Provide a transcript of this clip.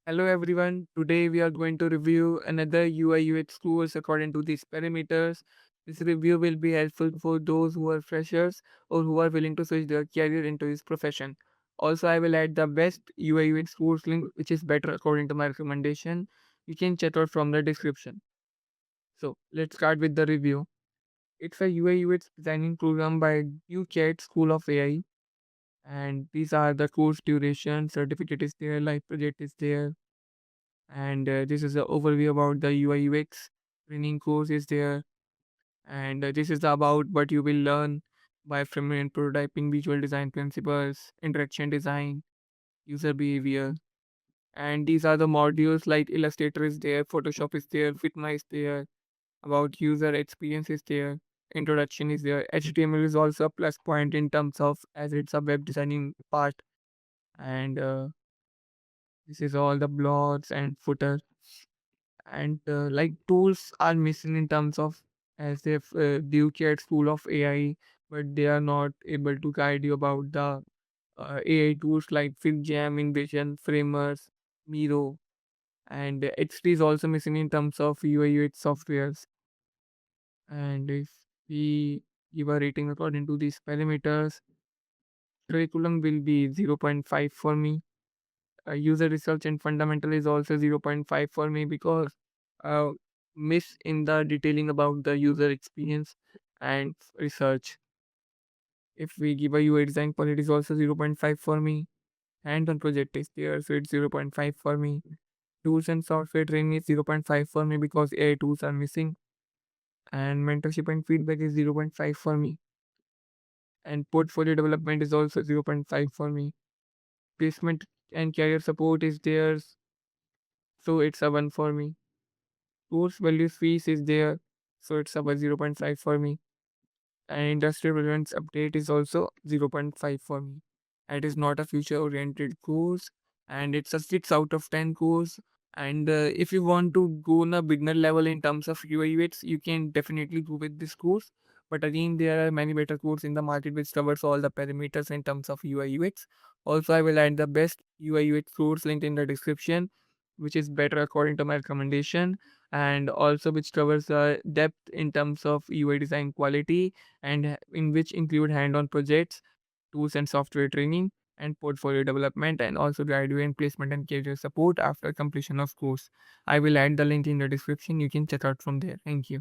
Hello everyone. Today we are going to review another UI UX course according to these parameters. This review will be helpful for those who are freshers or who are willing to switch their career into this profession. Also, I will add the best UI UX course link which is better according to my recommendation. You can check out from the description. So let's start with the review. It's a UI UX designing program by Ducat School of AI, and these are the course duration, certificate is there, live project is there, and this is the overview about the UI UX training course is there, and this is about what you will learn by framing and prototyping, visual design principles, interaction design, user behavior, and these are the modules like Illustrator is there, Photoshop is there, Figma is there, about user experience is there, introduction is there. HTML is also a plus point in terms of as it's a web designing part, and this is all the blogs and footer, and like tools are missing in terms of as if Duke at School of AI, but they are not able to guide you about the AI tools like FigJam, InVision, Framers, Miro, and XT is also missing in terms of UI UX softwares. And if we give a rating according to these parameters, curriculum will be 0.5 for me. User research and fundamental is also 0.5 for me because uh, miss in the detailing about the user experience and research. If we give a UI design for it is also 0.5 for me. Hand-on project is there, so it's 0.5 for me. Tools and software training is 0.5 for me because AI tools are missing. And mentorship and feedback is 0.5 for me. And portfolio development is also 0.5 for me. Placement and career support is there, so it's a 1 for me. Course value fees is there, so it's about 0.5 for me. And industry relevance update is also 0.5 for me. It is not a future oriented course, and it's a 6 out of 10 course. And if you want to go on a beginner level in terms of UI UX, you can definitely go with this course. But again, there are many better courses in the market which covers all the parameters in terms of UI UX. Also, I will add the best UI UX course linked in the description, which is better according to my recommendation, and also which covers the depth in terms of UI design quality, and in which include hand-on projects, tools and software training, and portfolio development, and also graduate placement and career support after completion of course. I will add the link in the description. You can check out from there. Thank you.